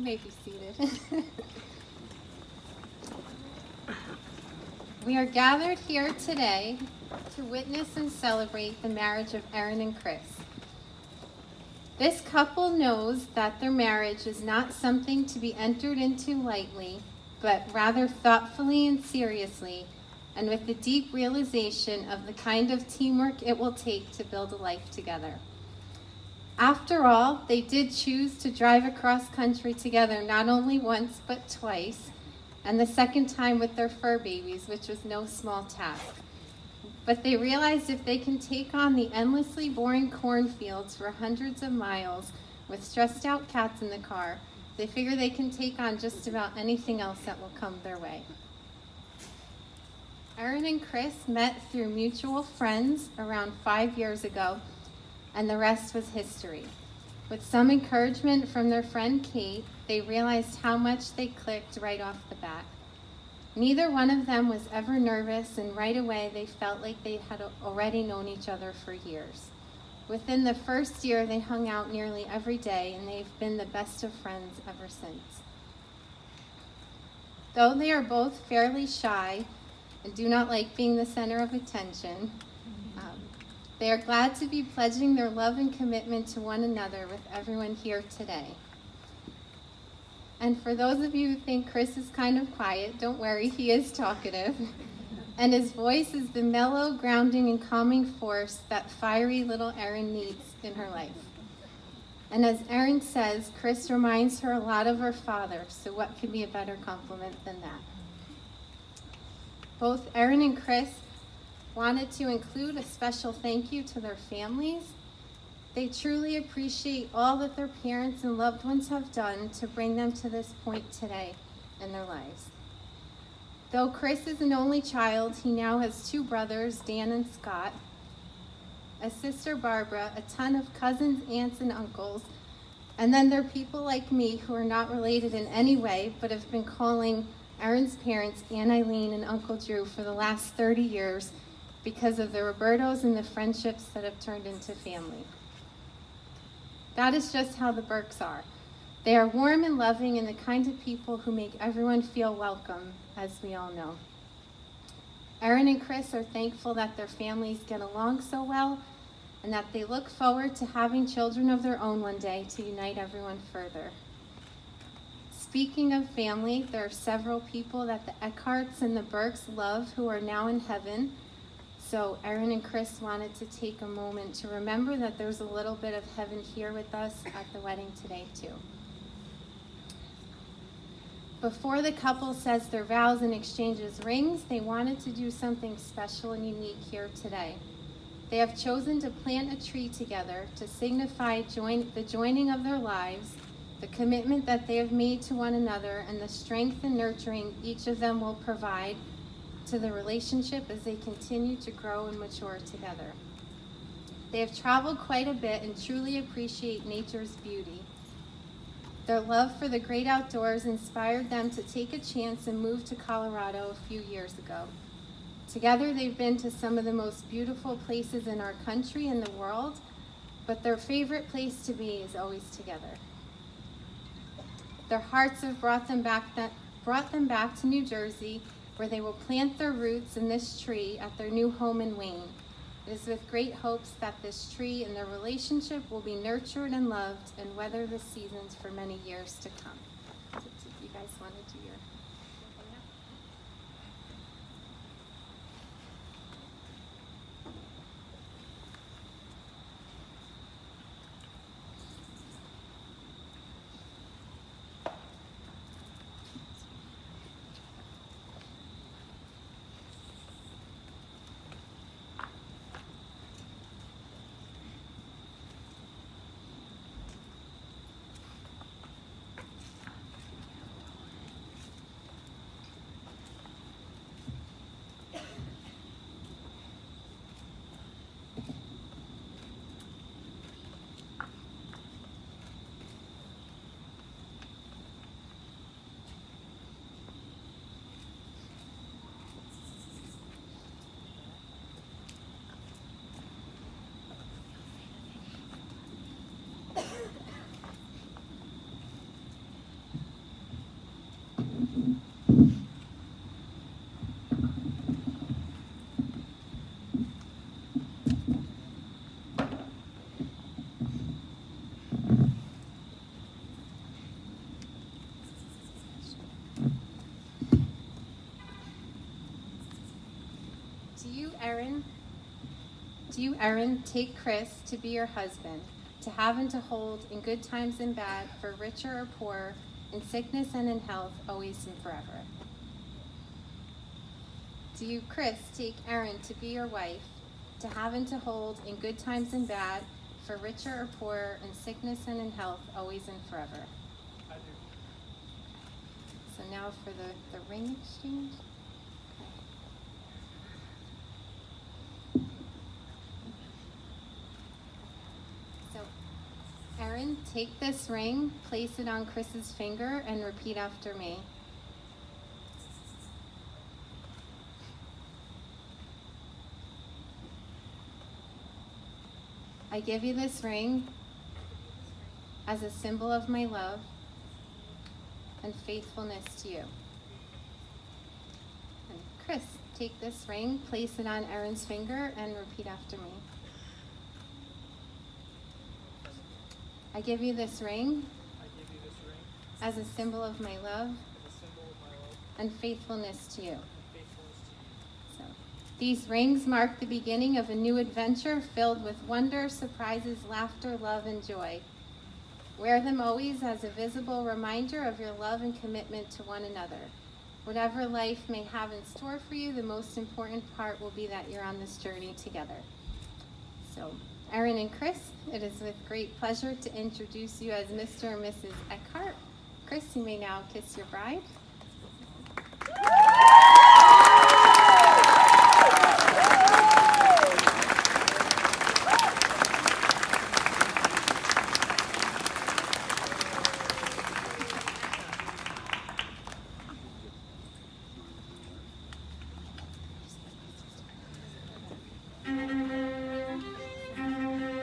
may be seated. We are gathered here today to witness and celebrate the marriage of Erin and Chris. This couple knows that their marriage is not something to be entered into lightly, but rather thoughtfully and seriously, and with the deep realization of the kind of teamwork it will take to build a life together. After all, they did choose to drive across country together not only once but twice, and the second time with their fur babies, which was no small task. But they realized if they can take on the endlessly boring cornfields for hundreds of miles with stressed out cats in the car, they figure they can take on just about anything else that will come their way. Erin and Chris met through mutual friends around 5 years ago, and the rest was history. With some encouragement from their friend Kate, they realized how much they clicked right off the bat. Neither one of them was ever nervous, and right away they felt like they had already known each other for years. Within the first year, they hung out nearly every day, and they've been the best of friends ever since. Though they are both fairly shy and do not like being the center of attention, they are glad to be pledging their love and commitment to one another with everyone here today. And for those of you who think Chris is kind of quiet, don't worry, he is talkative. And his voice is the mellow, grounding, and calming force that fiery little Erin needs in her life. And as Erin says, Chris reminds her a lot of her father, so what could be a better compliment than that? Both Erin and Chris wanted to include a special thank you to their families. They truly appreciate all that their parents and loved ones have done to bring them to this point today in their lives. Though Chris is an only child, he now has 2 brothers, Dan and Scott, a sister, Barbara, a ton of cousins, aunts, and uncles, and then there are people like me who are not related in any way, but have been calling Erin's parents Aunt Eileen and Uncle Drew for the last 30 years because of the Robertos and the friendships that have turned into family. That is just how the Burks are. They are warm and loving and the kind of people who make everyone feel welcome, as we all know. Erin and Chris are thankful that their families get along so well and that they look forward to having children of their own one day to unite everyone further. Speaking of family, there are several people that the Eckharts and the Burks love who are now in heaven. So Erin and Chris wanted to take a moment to remember that there's a little bit of heaven here with us at the wedding today too. Before the couple says their vows and exchanges rings, they wanted to do something special and unique here today. They have chosen to plant a tree together to signify the joining of their lives, the commitment that they have made to one another, and the strength and nurturing each of them will provide to the relationship as they continue to grow and mature together. They have traveled quite a bit and truly appreciate nature's beauty. Their love for the great outdoors inspired them to take a chance and move to Colorado a few years ago. Together, they've been to some of the most beautiful places in our country and the world, but their favorite place to be is always together. Their hearts have brought them back to New Jersey, where they will plant their roots in this tree at their new home in Wayne. It is with great hopes that this tree and their relationship will be nurtured and loved and weather the seasons for many years to come. So if you guys want to do your... Do you, Erin, take Chris to be your husband, to have and to hold in good times and bad, for richer or poorer, in sickness and in health, always and forever? Do you, Chris, take Erin to be your wife, to have and to hold in good times and bad, for richer or poorer, in sickness and in health, always and forever? I do. So now for the ring exchange. So, Erin, take this ring, place it on Chris's finger, and repeat after me. I give you this ring as a symbol of my love and faithfulness to you. And Chris, take this ring, place it on Erin's finger, and repeat after me. I give you this ring as a symbol of my love and faithfulness to you. So, these rings mark the beginning of a new adventure filled with wonder, surprises, laughter, love, and joy. Wear them always as a visible reminder of your love and commitment to one another. Whatever life may have in store for you, the most important part will be that you're on this journey together. So, Erin and Chris, it is with great pleasure to introduce you as Mr. and Mrs. Eckhart. Chris, you may now kiss your bride.